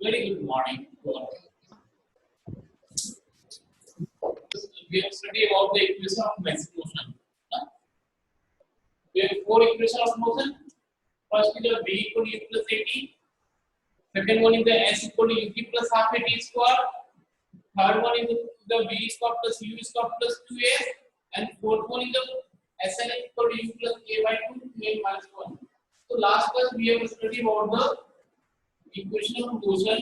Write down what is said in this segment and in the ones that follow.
Very good morning to all. We have studied about the equation of basic motion. We have four equations of motion. First is the v equal to u plus at. Second one is the s equal to ut plus half at square. Third one is the v square plus u square plus 2s. And fourth one is the sn equal to u plus a by 2 n minus 1. So last class we have studied about the equation of motion.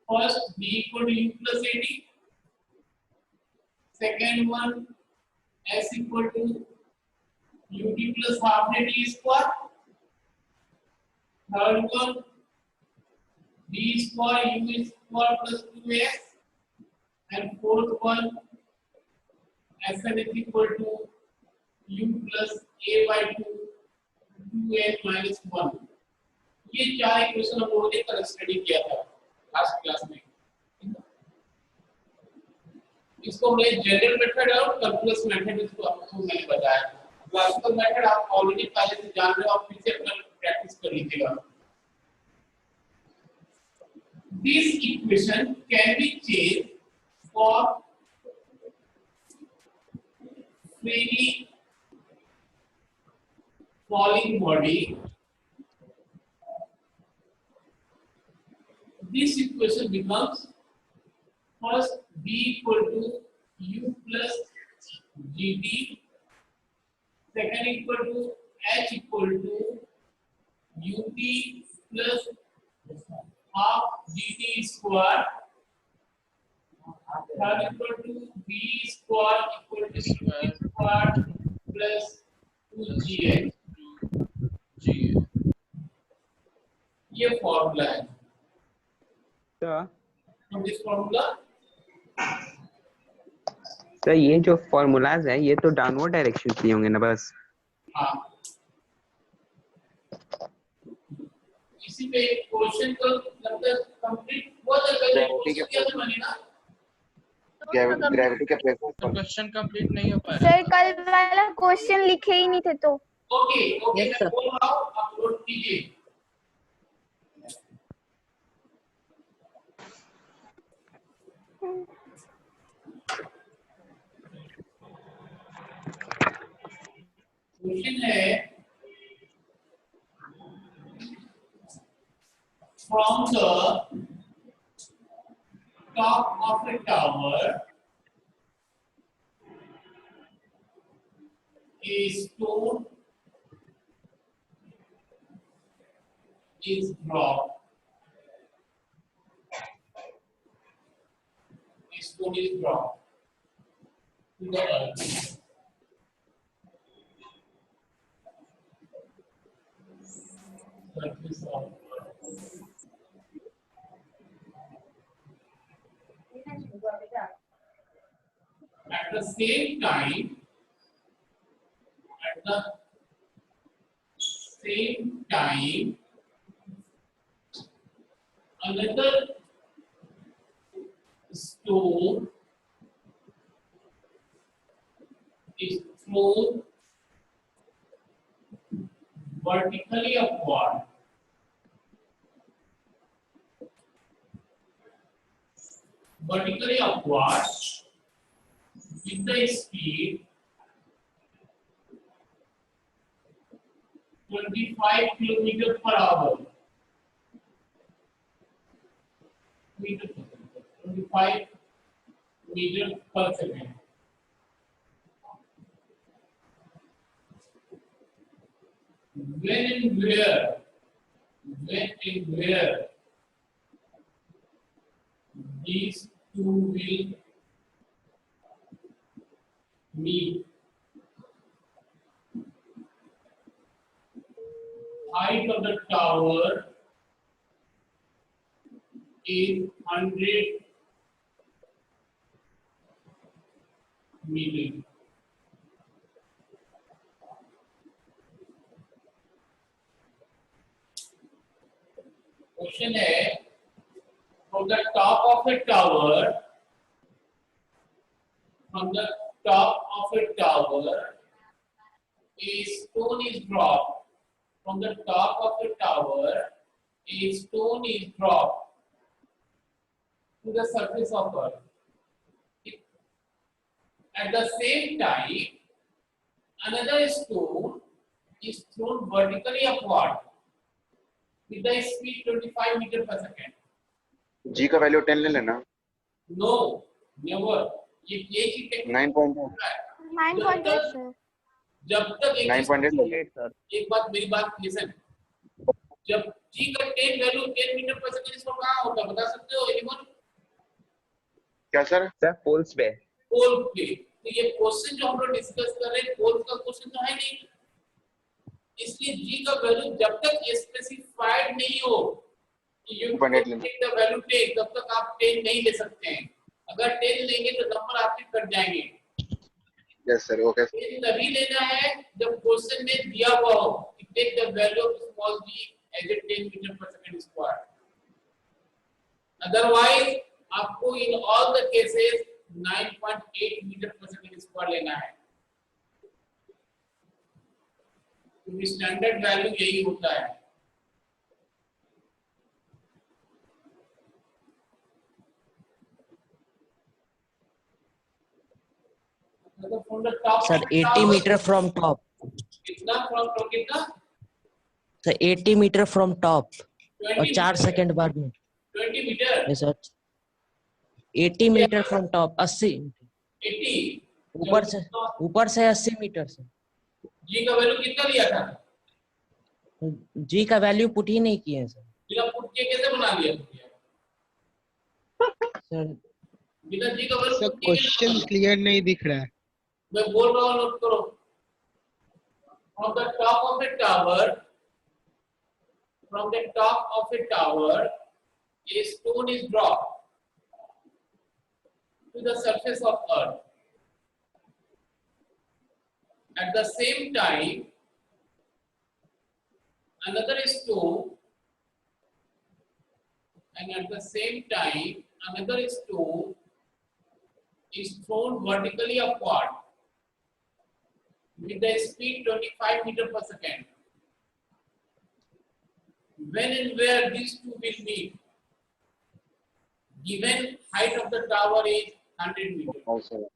First v equal to u plus at. Second one s equal to ut plus half at square. Third one v square u square plus 2s. And fourth one sn is equal to u plus a by 2 2n minus 1. ये चार equation हम लोगों ने कल study किया था last class में. इसको हमने जनरल मेथड और कैलकुलस मेथड इसको आपको मैंने बताया. क्लासिकल मेथड आप ऑलरेडी पहले से जान रहे हो, आप फिर से अपना प्रैक्टिस कर लीजिएगा. This equation can be changed for freely falling body. This equation becomes first v equal to u plus gt, second equal to h equal to ut plus half gt square, third equal to v square equal to u square plus 2gh. ये formula है. तो this formula sir ये जो formulas है ये तो downward direction के होंगे ना बस. हाँ, इसी पे क्वेश्चन को लगभग कंप्लीट हुआ था. पहले क्वेश्चन किया था मैंने ना. ग्रेविटी के प्रेशर पर क्वेश्चन कंप्लीट नहीं हो पाया. सर कल वाला क्वेश्चन लिखे ही नहीं थे तो. ओके ओके, Yes, मैं sir. बोल रहा हूँ अपलोड कीजिए. क्वेश्चन है from the top of a tower a stone is dropped. A stone is dropped to the earth. Surface of earth. At the same time, another stone is thrown vertically upward. With the speed 25 kilometers per hour. 25 meters per second. When and where these two will meet. Height of the tower is 100 meters. Question है, from the top of a tower, a stone is dropped from the top of a tower a stone is dropped to the surface of earth. At the same time, another stone is thrown vertically upward with the speed 25 meter per second. जी का value 10 ले लेना. No, never. ये ही technique 9.8. है. 9.8 sir. जब तक 9.8 ले ले. एक बात मेरी बात लिसन. जब g का 10 वैल्यू 10 मीटर पर सेकंड इसको कहाँ होता है बता सकते हो एनीवन? क्या सर? सर पोल्स पे. पोल पे. तो ये क्वेश्चन जो हम लोग डिस्कस कर रहे हैं पोल का क्वेश्चन तो है नहीं. इसलिए g का वैल्यू जब तक स्पेसिफाइड नहीं हो कि यू टेक द वैल्यू 10 तब तक आप 10 नहीं ले सकते हैं. अगर 10 लेंगे तो नंबर आपके कट जाएंगे. Yes sir. ओके. ये तभी लेना है जब क्वेश्चन में दिया हुआ हो कि take the value of small g as a 10 metre per second square. Otherwise आपको in all the cases 9.8 metre per second square लेना है. क्योंकि स्टैंडर्ड वैल्यू यही होता है. मतलब from the top Sir, of the 80 tower, meter from top. कितना from top कितना? Sir, 80 meter from top. 20 और 4 मीटर. सेकंड बाद में. 20 metre. Yes, sir. 80 metre from top. 80. 80. ऊपर से 80 मीटर से. जी का वैल्यू कितना लिया था? जी का वैल्यू पुट ही नहीं किए सर. बिना पुट के कैसे बना लिया? सर बिना जी का वैल्यू सर क्वेश्चन क्लियर नहीं दिख रहा है. मैं बोल रहा हूँ नोट करो. From the top of a tower, from the top of a tower, a stone is dropped to the surface of earth. At the same time, another stone, and at the same time, another stone is thrown vertically upward with the speed 25 meter per second. When and where these two will meet, given height of the tower is 100 meters. Also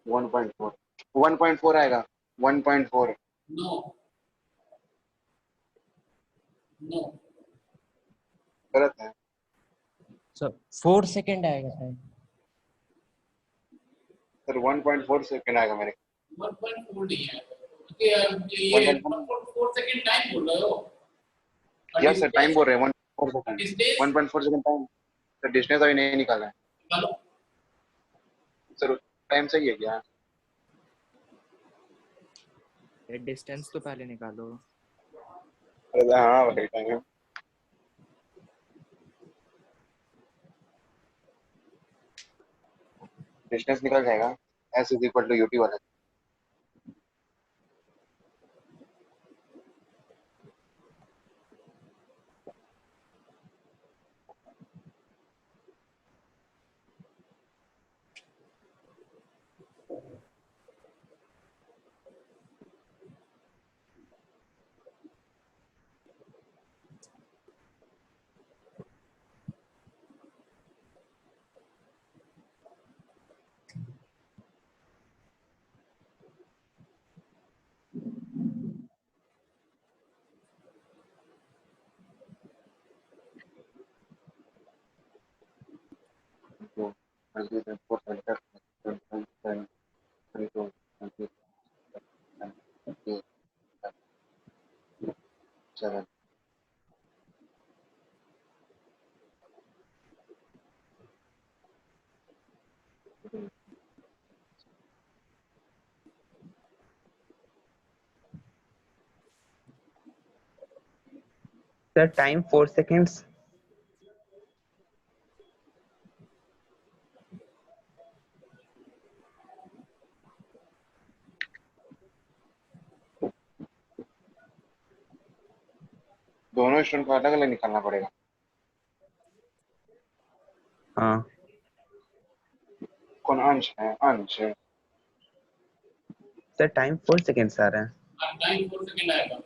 1.4. 1.4 आएगा. 1.4. No. No. गलत है. Sir 4 second आएगा sir. Sir 1.4 second आएगा मेरे. 1.4 नहीं है. ये 1.4 second time बोल रहे हो? यस सर टाइम बोल रहे हैं. 1.4 second. 1.4 second time. Sir distance अभी नहीं निकाला है. निकालो. सर टाइम सही है क्या? डिस्टेंस तो पहले निकालो. अरे हाँ वही टाइम है. डिस्टेंस निकल जाएगा. S is equal to UT वाला. तो 24 सेकंड. 7. Sir, time 4 seconds. दोनों स्टूडेंट को अलग अलग निकालना पड़ेगा. हाँ. कौन अंश है? अंश. Sir, time 4 seconds आ रहा है. टाइम 4 सेकंड आएगा।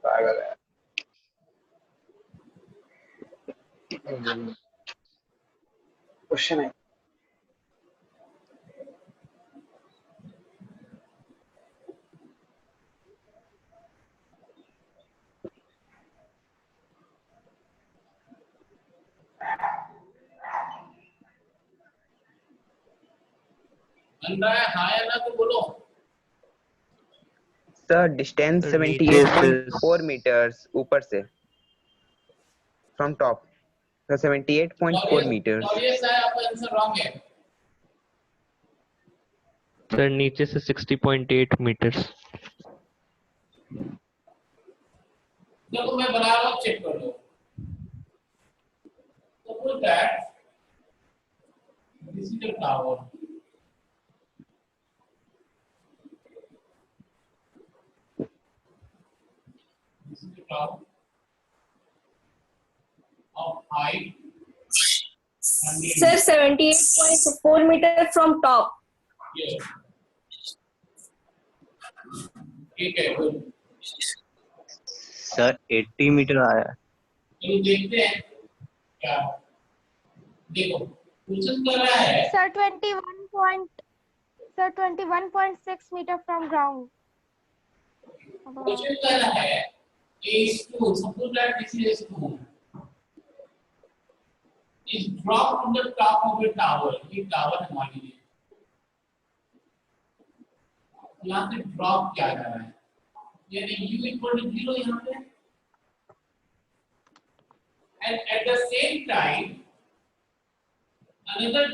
पागल है। क्वेश्चन है बन रहा है हाँ या ना तो बोलो। सर डिस्टेंस Sir, नीचे 78.4 meters ऊपर से from top, so 78.4 meters. Obvious है आपका आंसर रॉन्ग है। सर नीचे से 60.8 मीटर्स। देखो मैं बना रहा हूँ, चेक कर लो। Suppose that this is the tower. This is the tower of height 100 Sir, 78.4 meters from top. Yes. ठीक है, good. सर 80 मीटर आया है। चलो देखते हैं क्या। देखो क्वेश्चन कर रहा है sir 21.6 meter from ground. Question कर रहा है a stone, suppose that this is a stone is dropped from the top of a tower. ये टावर है मान लीजिए, यहाँ से ड्रॉप किया जा रहा है, यानी u equal to 0 यहाँ पे, and at the same time another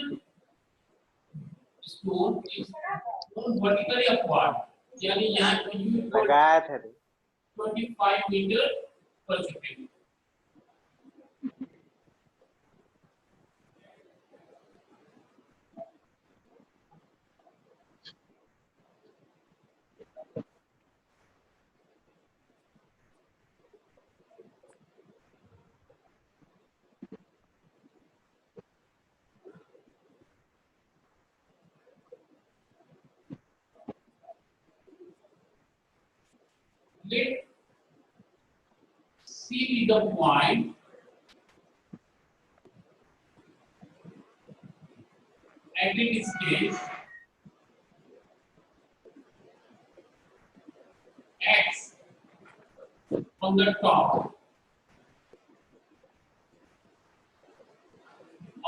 stone is thrown vertically upward, यानी यहाँ पे u equal to लगाया था रे 25 meter per second. Let C be the point at a distance x from the top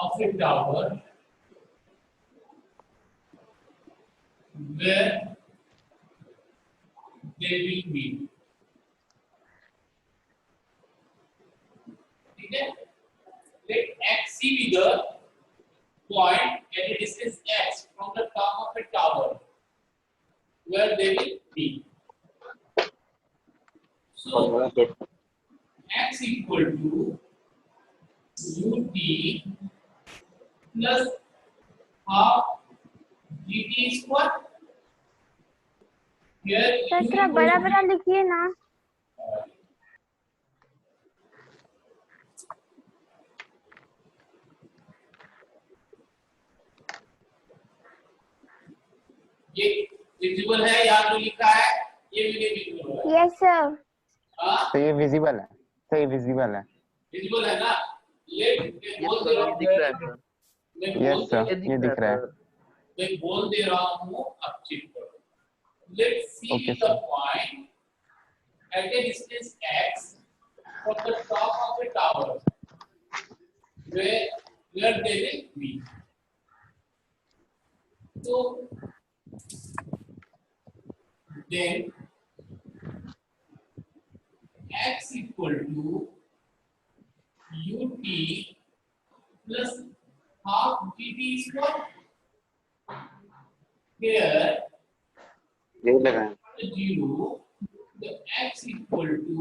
of a tower where they will meet. ठीक है? Let x C be the point at a distance x from the top of a tower where they will meet. So x equal to ut plus half gt square. Here sir u थोड़ा equal बड़ा to बड़ा लिखिए ना। ये visible है या जो लिखा है ये भी नहीं विजिबल है। Yes sir. हाँ तो ये विजिबल है, सही विजिबल है। विजिबल है ना। लेट बोल दे रहा हूँ, दिख रहा है सर। यस सर, ये दिख रहा है। मैं बोल दे रहा हूँ, अब चेक करो। Let's see Okay, the sir. point at a distance x from the top of a tower where they will be. So then x equal to ut plus half gt square. Here यही लगाया the 0, the x equal to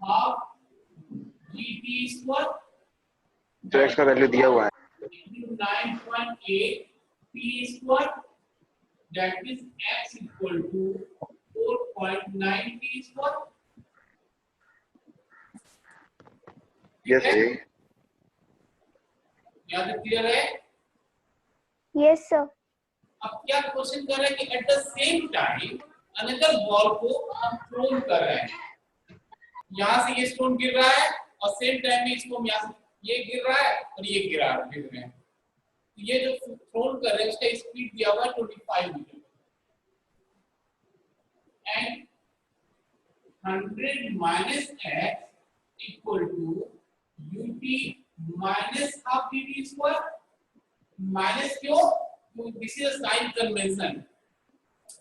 half GT square जो x का value दिया हुआ है into 9.8 P square, that is x equal to 4.9 P square. Yes जी यहाँ तक clear है? Yes, sir. अब क्या क्वेश्चन कर रहे हैं कि at the same time another ball को हम थ्रोन कर रहे हैं, यहाँ से ये स्टोन गिर रहा है और सेम टाइम में इसको यहाँ से ये गिर रहा है और ये गिर रहे हैं। तो ये जो थ्रोन कर रहे हैं उसका स्पीड दिया हुआ है 25 metre and 100 minus x equal to ut minus half dt square. Minus क्यों? This is a sign convention.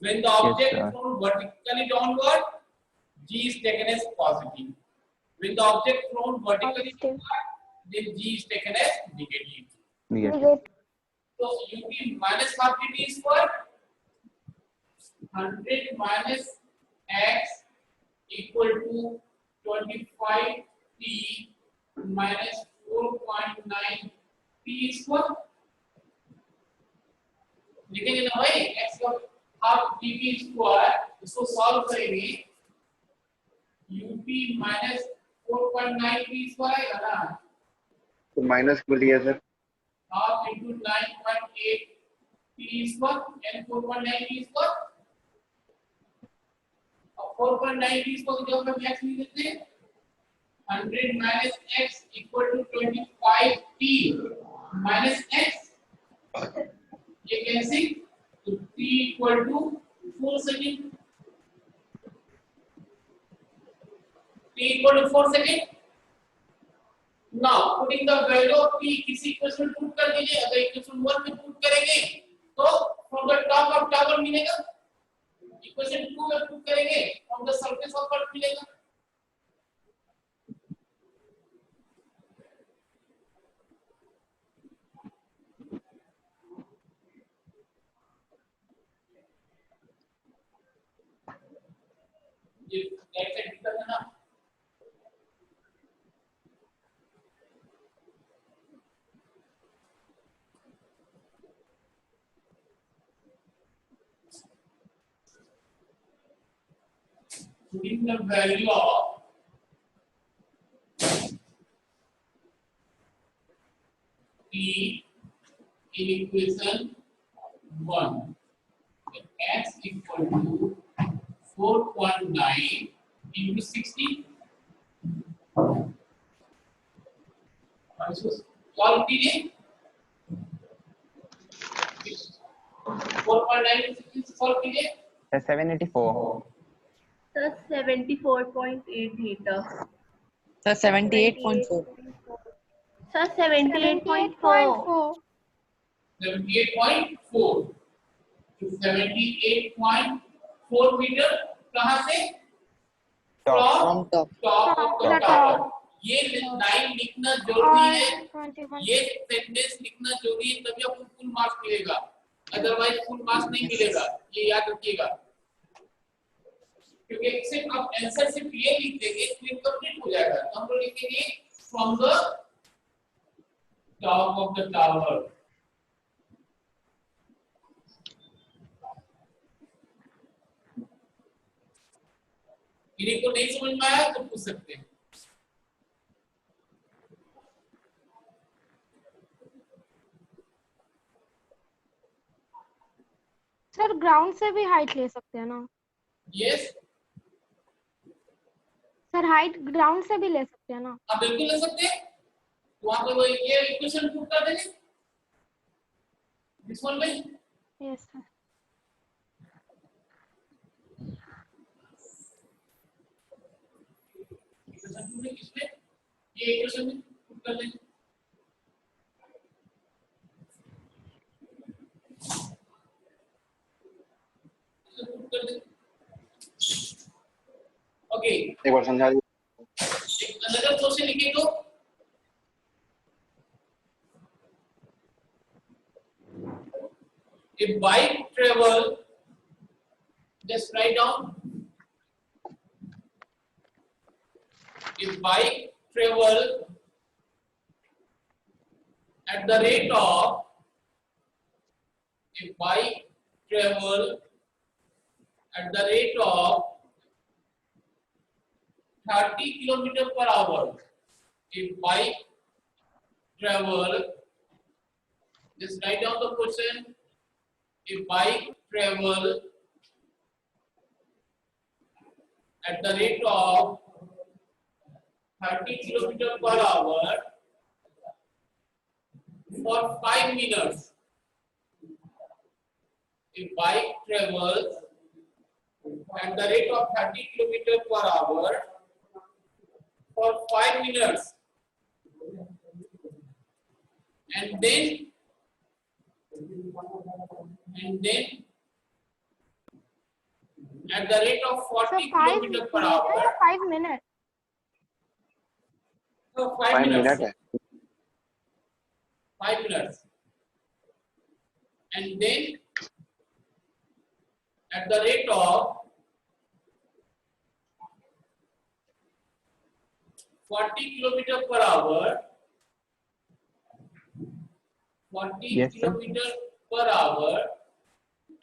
When the object is thrown vertically downward, g is taken as positive. When the object thrown vertically Positive. upward, then g is taken as negative. Negative. So ut minus half dt square 100 minus x equal to 25t minus 4.9 t square. लिखेंगे ना भाई x का half dt square, इसको solve करेंगे ut minus 4.9 t square आएगा ना, तो minus क्यों लिया sir half into 9.8 t square and 4.9 t square. अब 4.9 t square की जगह पे x लिख देते हैं 100 minus x equal to 25t minus x, ये कैसे? तो t equal to 4 second, t equal to 4 second. Now putting the value of t किसी इक्वेशन में पुट कर दीजिए. अगर इक्वेशन 1 में पुट करेंगे तो from the top of tower मिलेगा, इक्वेशन 2 में पुट करेंगे from the surface of earth मिलेगा. ये कैसे दिक्कत है ना, putting the value of t in equation 1, x equal to 4.9 into 60. Solve कीजिए 4.9 into 60 solve कीजिए. 784. Sir, 74.8 meter. सर 78.4. Sir, 78.4. 78.4. 78.4 तो 78.4 मीटर कहाँ से? From top. Top of the The tower. top. ये लाइन लिखना जरूरी है, Or 21. ये सेंटेंस लिखना जरूरी है, तभी आपको फुल मार्क्स मिलेगा, अदरवाइज फुल मार्क्स नहीं मिलेगा, ये याद रखिएगा. क्योंकि सिर्फ आप आंसर सिर्फ ये लिख देंगे तो इनकम्प्लीट हो जाएगा. तो हम लोग लिखेंगे from the top of the tower. इन्हीं को नहीं समझ में आया तो पूछ सकते हैं. सर ग्राउंड से भी हाइट ले सकते हैं ना? यस, सर हाइट ग्राउंड से भी ले सकते हैं ना? आप बिल्कुल ले सकते हैं. तो वहां पे वो ये इक्वेशन पुट कर देंगे दिस वन में. Yes sir. इक्वेशन पुट किसमें? ये इक्वेशन में पुट कर देंगे. ओके, एक बार समझा दीजिए एक अनदर क्वेश्चन लिखिए तो if bike travel, just write down if bike travel at the rate of a bike travel at the rate of 30 kilometer per hour. A bike travel, just write down the question. A bike travel at the rate of 30 kilometer per hour for 5 minutes. A bike travels at the rate of 30 kilometer per hour for 5 minutes, and then at the rate of So 40 5 kilometer per meter hour. या 5 minutes? No, 5 5 minutes minutes. 5 minutes. And then at the rate of 40 kilometer per hour, 40 Yes, sir. kilometer per hour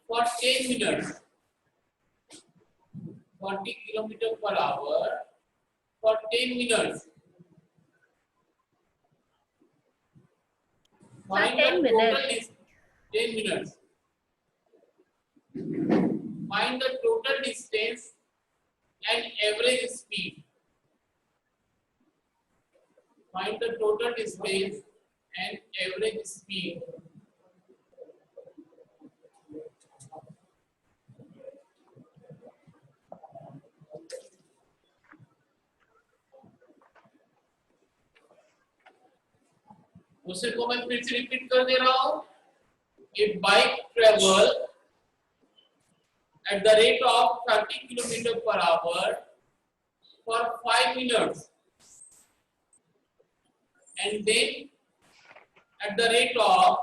for 10 minutes. 40 kilometer per hour for 10 minutes. Find 10 the total minutes. 10 minutes. Find the total distance and average speed. Find the total distance and average speed. उसे को मैं फिर से repeat कर दे रहा हूं. A bike travel at the rate of 30 km per hour for 5 minutes, and then at the rate of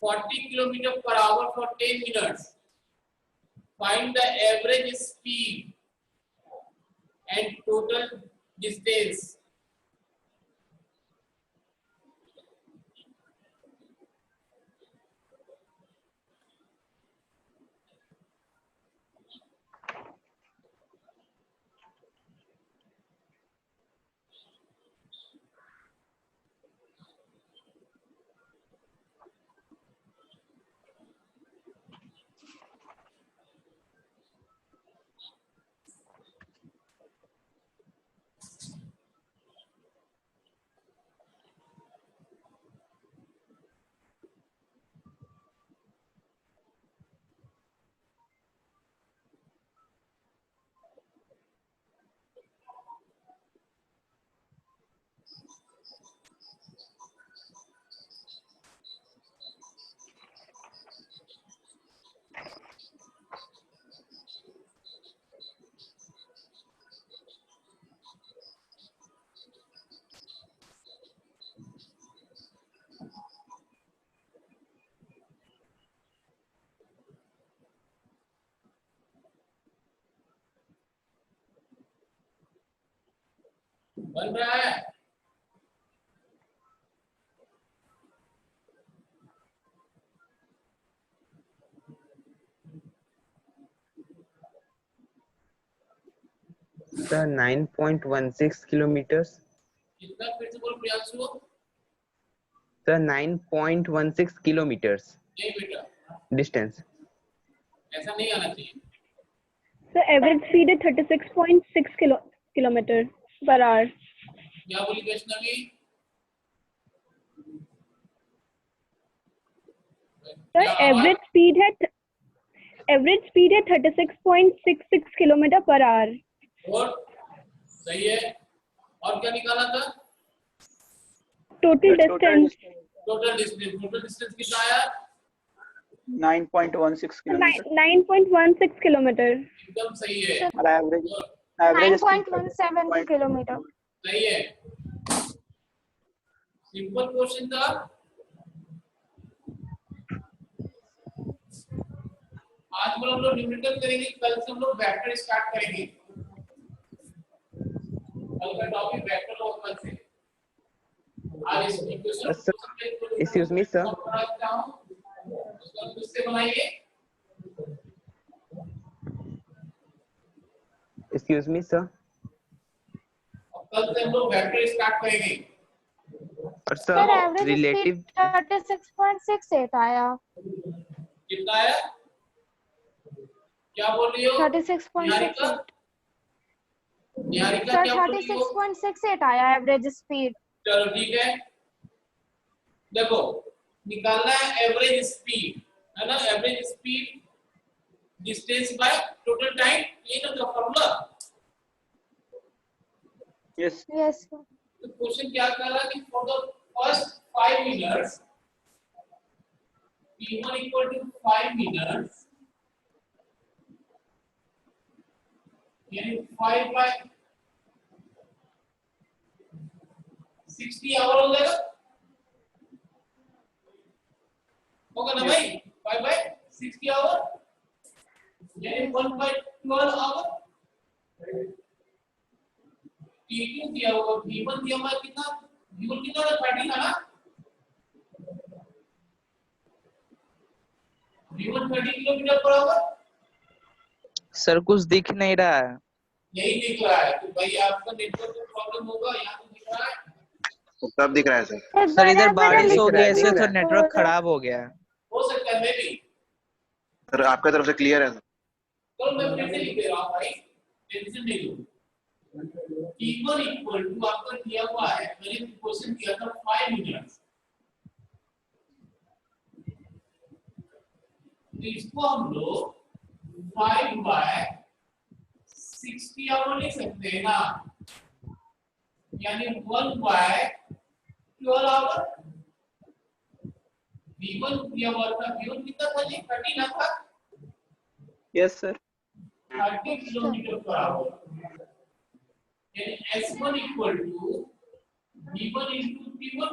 40 km per hour for 10 minutes. Find the average speed and total distance. बन रहा है. Sir, 9.16 kilometers. कितना फिर से बोल Priyanshu? Sir, 9.16 kilometers नहीं बेटा, distance. ऐसा नहीं आना चाहिए. So average speed is 36.6 kilometer per hour. क्या बोली वैष्णवी? Sir, average speed है 36.66 kilometer per hour. और सही है. और क्या निकाला था? Total distance टोटल डिस्टेंस कितना आया? 9.16 kilometer. 9.16 kilometer. एकदम सही है. और average speed 9.17 kilometer. सही है. सिंपल क्वेश्चन था. आज हम लोग न्यूमेरिकल करेंगे, कल से हम लोग वेक्टर स्टार्ट करेंगे. कल का टॉपिक वेक्टर और कल से आज इस equation Sir, excuse me, sir. उसका किससे बनाइए Excuse me, sir. कल से हम लोग वेक्टर स्टार्ट करेंगे और sir sir average relative speed 36.68 आया। कितना आया क्या बोल रही हो 36.68 निहारिका सर क्या बोल रही हो 36.68 आया एवरेज स्पीड। चलो ठीक है देखो निकालना है एवरेज स्पीड है ना average speed distance by total time ये ना फॉर्मूला Yes. यस तो क्वेश्चन क्या कर रहा है कि for the first 5 minutes t1 equal to 5 minutes यानी 5 बाय 60 आवर हो जाएगा होगा ना भाई 5 बाय 60 आवर यानी 1 बाय 12 आवर T2 दिया हुआ V1 दिया हुआ कितना V1 कितना था 30 था ना V1 30 kilometre per hour sir कुछ दिख नहीं रहा है। यही दिख रहा है तो भाई आपका नेटवर्क में प्रॉब्लम होगा यहाँ तो दिख रहा है तो कब दिख रहा है सर? सर इधर बारिश दिख हो रहा गया है, इसलिए दिख तो रहा है। नेटवर्क खराब हो गया है। हो सकता है मे भी सर आपका तरफ से क्लियर है सर? तो मैं फिर से लिख दे रहा हूँ भाई टेंशन नहीं लो T1 इक्वल टू आपका दिया हुआ है मैंने क्वेश्चन किया था 5 मिनट्स तो इसको हम लोग 5 बाय 60 आवर लिख सकते हैं ना यानी 1 बाय 12 आवर V1 दिया हुआ था V1 कितना था जी 30 ना था yes sir. 30 kilometre per hour यानी S1 equal to V1 into T1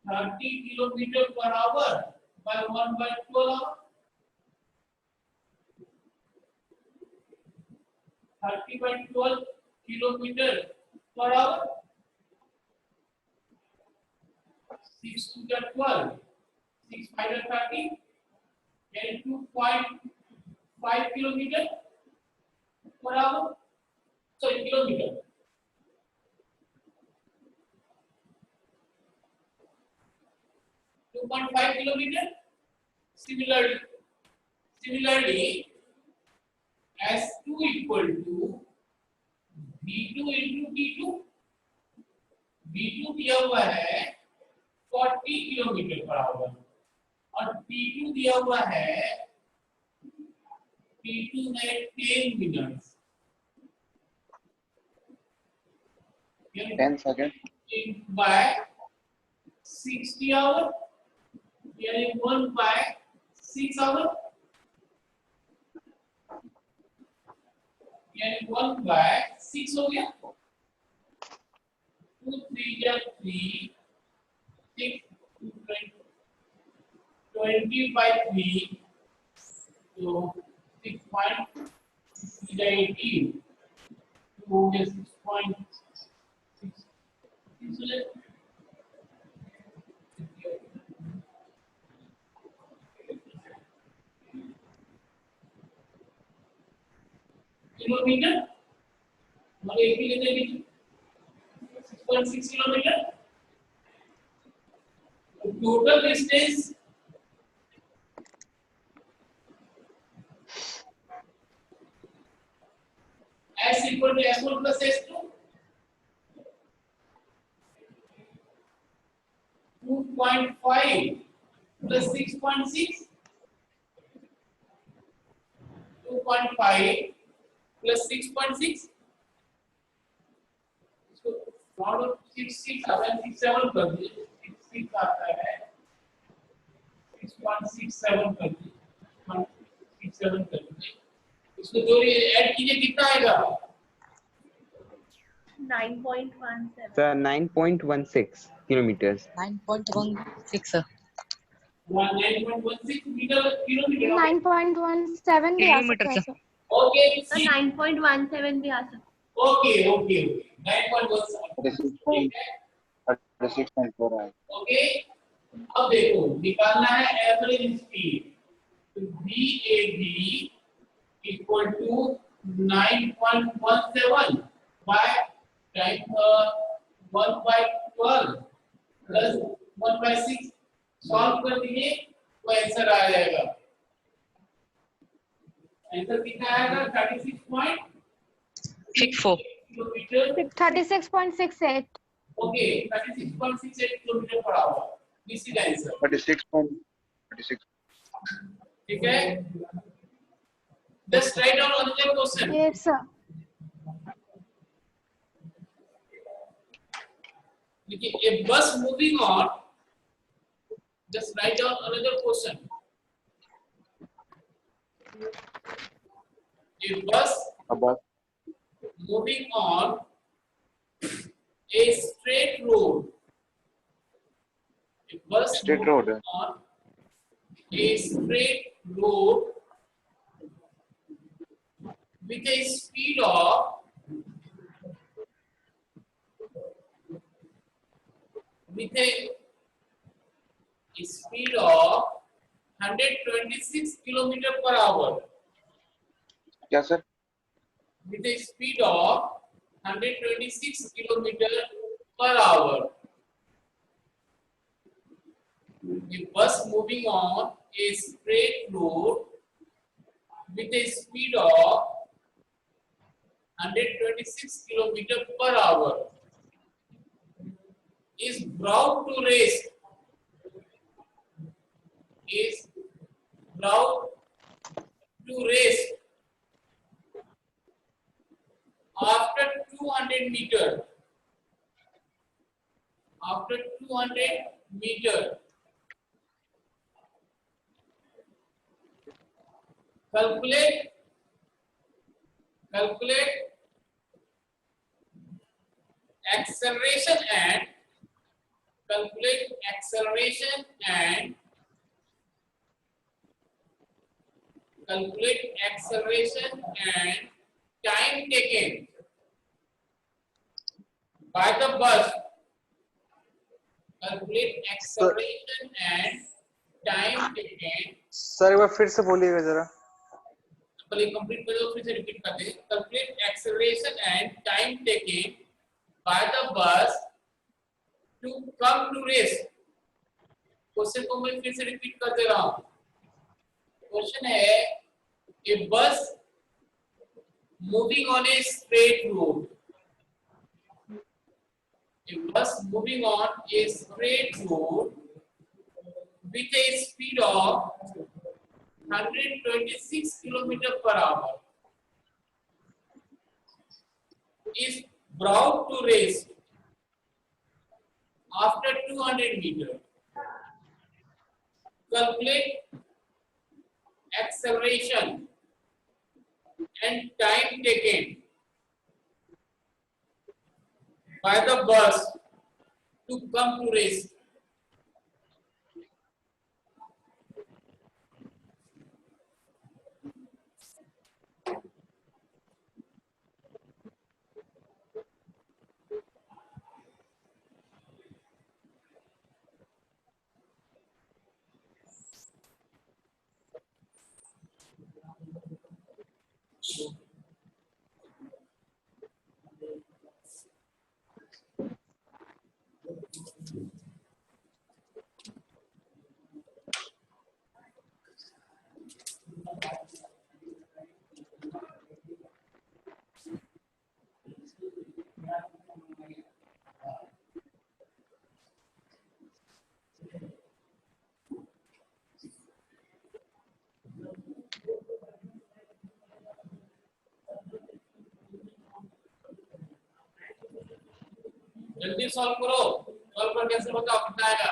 30 kilometre per hour by 1 by 12 hour 30 by 12 kilometre per hour 6 to the 12 6 5 30 यानी 2.5 kilometre per our sorry kilometer 2.5 kilometer similarly S2 equal to V2 into T2 V2 दिया हुआ है 40 kilometre per our और T2 दिया हुआ है T2 में 10 minutes 10 seconds. by 60 hour यानी 1 by 6 hour यानी 1 by 6 हो गया 2 3 या 3 6 20 by 3 तो 6.18 2 या 6.6 किलोमीटर और एक ही लेते हैं 6.6 kilometre total distance S equal to S1 plus S2 2.5 plus 6.6 2.5 plus 6.6 so round of 6.67 कर दीजिए 6 आता है 6.67 कर दीजिए 6.67 कर दीजिए इसको जोड़िए ऐड कीजिए कितना आएगा 9.17 sir 9.16 kilometers 9.16 sir. 9.16 metre kilometre 9.17 भी आ सकता है सर। ओके तो 9.17 भी आ सकता Okay, okay, okay. 9.17. ठीक है 36.4 है ओके अब देखो निकालना है एवरेज स्पीड तो VAB equal to 9.17 by time 1 by 12 plus 1 by 6 solve कर दिए तो आंसर आ जाएगा आंसर कितना आएगा 36.64 kilometre 36.68. Okay 36.68 kilometre per our this is answer 36.36 ठीक है just write down another question Yes, sir. देखिए a bus moving on just write down another question a bus about moving on a straight road a bus Straight moving road. on a straight road with a speed of of 126 km per hour क्या sir with a speed of 126 km per hour a bus moving on a straight road with a speed of 126 km per hour is brought to rest after 200 meter calculate acceleration and time taken by the bus. Calculate acceleration and time taken. Sir एक बार फिर से बोलिएगा जरा पहले complete कर दो फिर से रिपीट करते हैं. Calculate acceleration and time taken by the bus to come to rest. Question को मैं फिर से रिपीट कर दे रहा हूँ. क्वेश्चन है a bus moving on a straight road. A bus moving on a straight road with a speed of 126 km per hour is brought to rest after 200 meters. Calculate acceleration and time taken by the bus to come to rest. जल्दी solve करो. Solve कर कैसे बताओ कितना आएगा.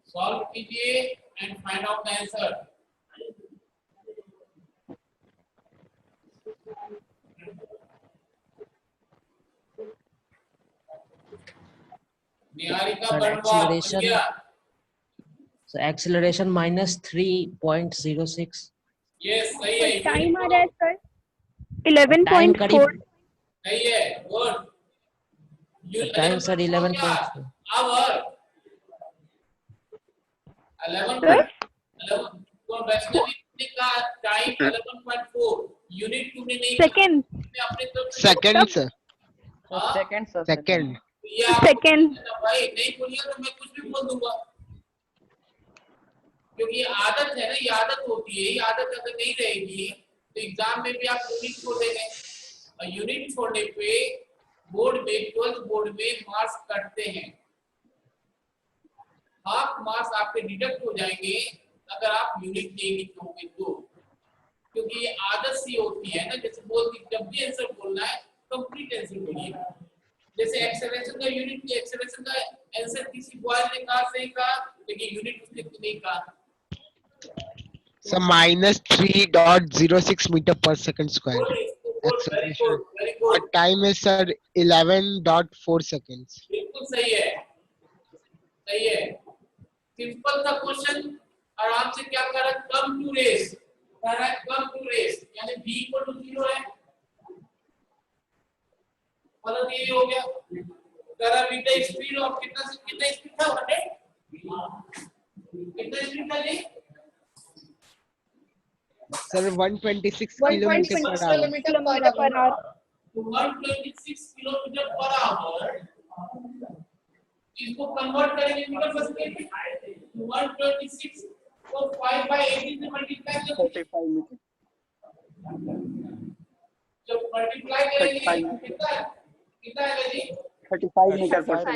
Solve कीजिए and find out the answer. Niharika Sir, Bandwa acceleration- क्या So acceleration minus 3.06. Yes सही है टाइम आ रहा है सर टाइम 11.4 करीब सही है good time sir 11.4. Hour 11 Sir? 11 तो वैष्णवी ने कहा टाइम 11.4 यूनिट तूने नहीं सेकेंड तूने अपने तरफ से सेकंड सर हाँ? सेकंड सर सेकंड ये आप सेकेंड भाई नहीं बोलिए तो मैं कुछ भी बोल दूंगा क्योंकि ये आदत है ना ये आदत होती है ये आदत अगर नहीं रहेगी तो एग्जाम में भी आप यूनिट छोड़ देंगे और यूनिट छोड़ने पे बोर्ड में 12th बोर्ड में मार्क्स कटते हैं हाफ मार्क्स आपके डिडक्ट हो जाएंगे अगर आप यूनिट नहीं लिखोगे तो क्योंकि ये आदत सी होती है ना जैसे बोलती जब भी आंसर बोलना है कंप्लीट आंसर बोलिए जैसे एक्सेलरेशन का यूनिट एक्सेलरेशन का आंसर किसी बॉय ने कहा सही कहा लेकिन यूनिट उसने नहीं कहा sir -3.06 metre per second square very acceleration. Good very और गुड टाइम है सर 11.4 सेकंड्स बिल्कुल सही है सिंपल सा क्वेश्चन आराम से क्या कर रहा है कम टू रेस कर रहा है कम टू रेस यानी v इक्वल टू 0 है मतलब ये हो गया कर रहा बीटा स्पीड और कितना स्पीड था 100 कितना स्पीड था जी sir 126 kilometre per hour kilometre per hour 126 kilometre per hour इसको कन्वर्ट करेंगे मीटर पर सेकंड 126 को 5 by 18 से मल्टीप्लाई करेंगे 45 मीटर जब मल्टीप्लाई करेंगे कितना आएगा जी 35 मीटर पर